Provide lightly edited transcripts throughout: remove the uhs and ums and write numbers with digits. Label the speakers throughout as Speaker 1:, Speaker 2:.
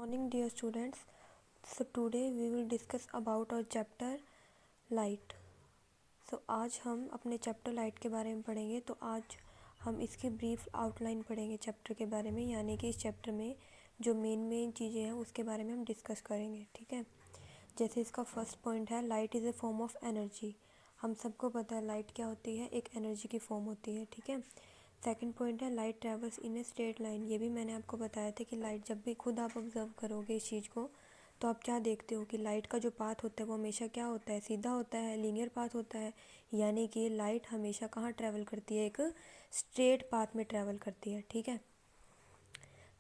Speaker 1: Morning, dear students. So today we will discuss about our chapter light. आज हम अपने chapter light के बारे में पढ़ेंगे। तो आज हम इसकी ब्रीफ आउटलाइन पढ़ेंगे चैप्टर के बारे में, यानी कि इस चैप्टर में जो मेन चीज़ें हैं उसके बारे में हम डिस्कस करेंगे। ठीक है, जैसे इसका फर्स्ट पॉइंट है light is a form of energy. हम सबको पता है लाइट क्या होती है, एक एनर्जी की फॉर्म होती है। ठीक है, सेकंड पॉइंट है light travels in a straight line. ये भी मैंने आपको बताया था कि लाइट जब भी खुद आप ऑब्जर्व करोगे इस चीज़ को तो आप क्या देखते हो कि लाइट का जो पाथ होता है वो हमेशा क्या होता है, सीधा होता है, लीनियर पाथ होता है। यानी कि लाइट हमेशा कहाँ ट्रैवल करती है, एक स्ट्रेट पाथ में ट्रैवल करती है। ठीक है,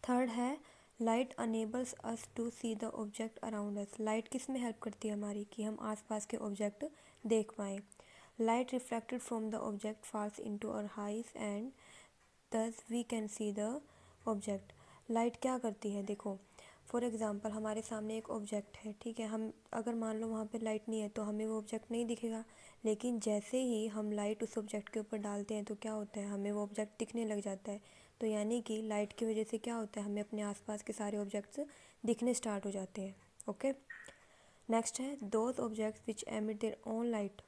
Speaker 1: थर्ड है light enables us to see the object around us. Light किस में हेल्प करती है हमारी, कि हम आसपास के ऑब्जेक्ट देख पाएँ। Light reflected from the object falls into our eyes and thus we can see the object. Light क्या करती है, देखो फॉर एग्ज़ाम्पल हमारे सामने एक ऑब्जेक्ट है। ठीक है, हम अगर मान लो वहाँ पे लाइट नहीं है तो हमें वो ऑब्जेक्ट नहीं दिखेगा, लेकिन जैसे ही हम लाइट उस ऑब्जेक्ट के ऊपर डालते हैं तो क्या होता है, हमें वो ऑब्जेक्ट दिखने लग जाता है। तो यानी कि लाइट की वजह से क्या होता है, हमें अपने आसपास के सारे ऑब्जेक्ट्स दिखने स्टार्ट हो जाते हैं। ओके, नेक्स्ट है those objects which emit their own light.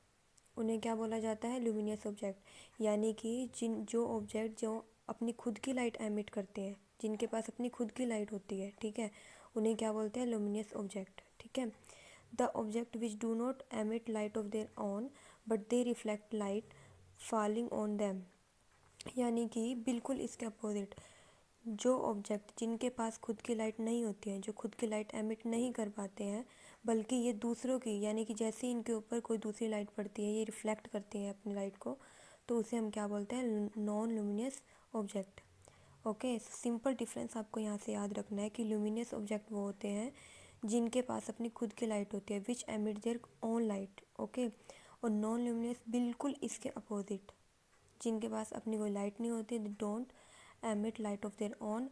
Speaker 1: उन्हें क्या बोला जाता है, ल्यूमिनियस ऑब्जेक्ट। यानी कि जो ऑब्जेक्ट जो अपनी खुद की लाइट एमिट करते हैं, जिनके पास अपनी खुद की लाइट होती है, ठीक है, उन्हें क्या बोलते हैं, ल्यूमिनियस ऑब्जेक्ट। ठीक है, the object which do not emit light of their own but they reflect light falling on them. यानी कि बिल्कुल इसके अपोजिट, जो ऑब्जेक्ट जिनके पास खुद की लाइट नहीं होती है, जो खुद की लाइट एमिट नहीं कर पाते हैं, बल्कि ये दूसरों की, यानी कि जैसे इनके ऊपर कोई दूसरी लाइट पड़ती है ये रिफ्लेक्ट करती है अपनी लाइट को, तो उसे हम क्या बोलते हैं, non luminous object. Okay, simple difference आपको यहाँ से याद रखना है कि ल्यूमिनियस ऑब्जेक्ट वो होते हैं जिनके पास अपनी खुद की लाइट होती है, which emit their own light. Okay, और नॉन ल्यूमिनियस बिल्कुल इसके अपोजिट, जिनके पास अपनी कोई लाइट नहीं होती, they don't emit light of their own,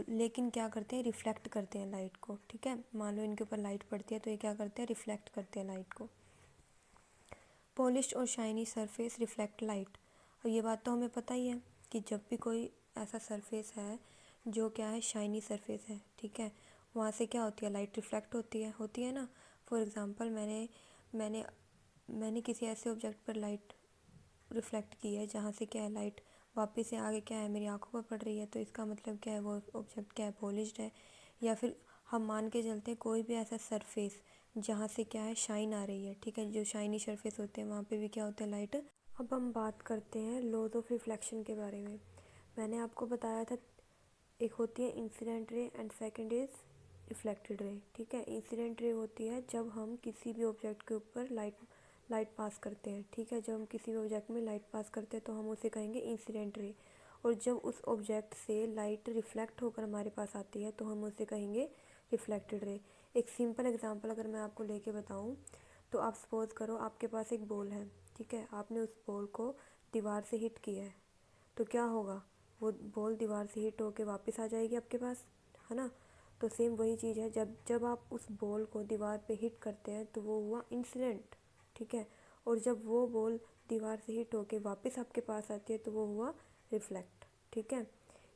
Speaker 1: लेकिन क्या करते हैं, रिफ्लेक्ट करते हैं लाइट को। ठीक है, मान लो इनके ऊपर लाइट पड़ती है तो ये क्या करते हैं, रिफ्लेक्ट करते हैं लाइट को। पॉलिश्ड और शाइनी सरफेस रिफ्लेक्ट लाइट। और ये बात तो हमें पता ही है कि जब भी कोई ऐसा सरफेस है जो क्या है, शाइनी सरफेस है, ठीक है, वहाँ से क्या होती है, लाइट रिफ्लेक्ट होती है ना। फॉर एग्ज़ाम्पल मैंने मैंने किसी ऐसे ऑब्जेक्ट पर लाइट रिफ्लेक्ट की है जहाँ से क्या है, लाइट वापस से आगे क्या है, मेरी आंखों पर पड़ रही है, तो इसका मतलब क्या है, वो ऑब्जेक्ट क्या है, पॉलिश्ड है। या फिर हम मान के चलते हैं कोई भी ऐसा सरफेस जहाँ से क्या है, शाइन आ रही है। ठीक है, जो शाइनी सरफेस होते हैं वहाँ पे भी क्या होता है, लाइट। अब हम बात करते हैं लॉज ऑफ रिफ्लेक्शन के बारे में। मैंने आपको बताया था एक होती है incident ray and second is reflected ray. ठीक है, इंसिडेंट रे होती है जब हम किसी भी ऑब्जेक्ट के ऊपर लाइट पास करते हैं। ठीक है, जब हम किसी भी ऑब्जेक्ट में लाइट पास करते हैं तो हम उसे कहेंगे इंसिडेंट रे। और जब उस ऑब्जेक्ट से लाइट रिफ्लेक्ट होकर हमारे पास आती है तो हम उसे कहेंगे रिफ्लेक्टेड रे। एक सिंपल एग्जांपल अगर मैं आपको लेके बताऊं तो आप सपोज़ करो आपके पास एक बॉल है। ठीक है, आपने उस बॉल को दीवार से हिट किया है, तो क्या होगा, वो बॉल दीवार से हिट होके वापस आ जाएगी आपके पास, है ना। तो सेम वही चीज़ है, जब जब आप उस बॉल को दीवार पे हिट करते हैं तो वो हुआ इंसिडेंट। ठीक है, और जब वो बॉल दीवार से हिट होके वापस आपके पास आती है तो वो हुआ रिफ्लेक्ट। ठीक है,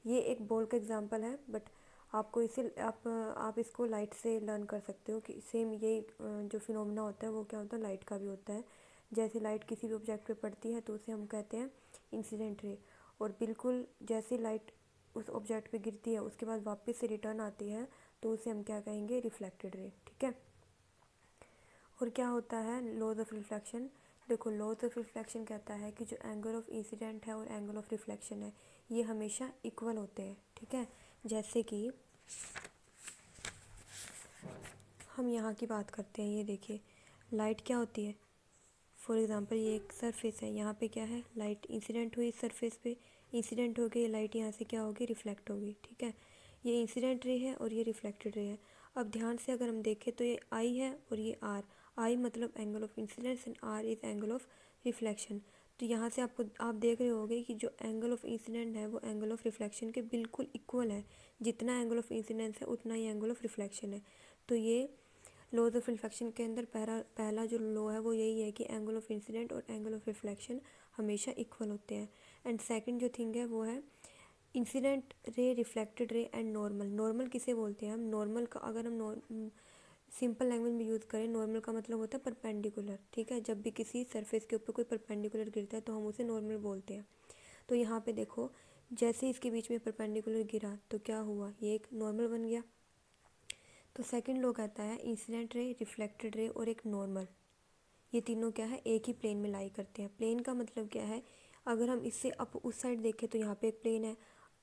Speaker 1: ये एक बॉल का एग्जांपल है, बट आपको इसे आप इसको लाइट से लर्न कर सकते हो कि सेम यही जो फिनोमेना होता है वो क्या होता है, लाइट का भी होता है। जैसे लाइट किसी भी ऑब्जेक्ट पे पड़ती है तो उसे हम कहते हैं इंसिडेंट रे, और बिल्कुल जैसे लाइट उस ऑब्जेक्ट पे गिरती है उसके बाद वापस से रिटर्न आती है तो उसे हम क्या कहेंगे, रिफ्लेक्टेड रे। ठीक है, और क्या होता है लॉज ऑफ रिफ्लेक्शन। देखो लॉज ऑफ रिफ्लेक्शन कहता है कि जो एंगल ऑफ इंसिडेंट है और एंगल ऑफ रिफ्लेक्शन है ये हमेशा इक्वल होते हैं। ठीक है, जैसे कि हम यहाँ की बात करते हैं, ये देखिए लाइट क्या होती है, फॉर एग्ज़ाम्पल ये एक सरफेस है, यहाँ पे क्या है, लाइट इंसिडेंट हुई इस सरफेस पे, इंसिडेंट हो गई लाइट, यहाँ से क्या होगी, रिफ्लेक्ट होगी। ठीक है, ये इंसिडेंट रे है और ये रिफ्लेक्टेड रे है। अब ध्यान से अगर हम देखें तो ये आई है और ये आर। आई मतलब angle of incidence and r is angle of reflection. तो यहाँ से आप देख रहे होंगे कि जो एंगल ऑफ इंसिडेंट है वो एंगल ऑफ रिफ्लेक्शन के बिल्कुल इक्वल है। जितना एंगल ऑफ इंसिडेंस है उतना ही एंगल ऑफ रिफ्लेक्शन है। तो ये लॉज ऑफ रिफ्लेक्शन के अंदर पहला जो लॉ है वो यही है कि एंगल ऑफ इंसिडेंट और एंगल ऑफ रिफ्लेक्शन हमेशा इक्वल होते हैं। एंड सेकंड जो थिंग है वो है incident ray, reflected ray and normal. Normal किसे बोलते हैं हम? नॉर्मल का अगर हम सिंपल लैंग्वेज में यूज़ करें, नॉर्मल का मतलब होता है परपेंडिकुलर, ठीक है। जब भी किसी सरफेस के ऊपर कोई परपेंडिकुलर गिरता है तो हम उसे नॉर्मल बोलते हैं। तो यहाँ पे देखो, जैसे इसके बीच में परपेंडिकुलर गिरा तो क्या हुआ, ये एक नॉर्मल बन गया। तो सेकंड लॉ कहता है इंसिडेंट रे, रिफ्लेक्टेड रे और एक नॉर्मल, ये तीनों क्या है, एक ही प्लेन में लाई करते हैं। प्लेन का मतलब क्या है, अगर हम इससे अप उस साइड देखें तो यहाँ पे एक प्लेन है,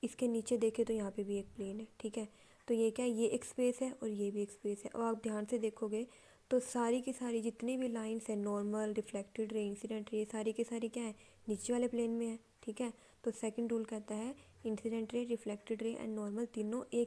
Speaker 1: इसके नीचे देखें तो यहाँ पे भी एक प्लेन है, ठीक है। तो ये क्या है, ये एक स्पेस है और ये भी एक स्पेस है। और आप ध्यान से देखोगे तो सारी की सारी जितनी भी लाइंस है, normal, reflected ray, incident ray, सारी की सारी क्या है, नीचे वाले प्लेन में है, ठीक है। तो सेकंड रूल कहता है incident ray, reflected ray and normal तीनों एक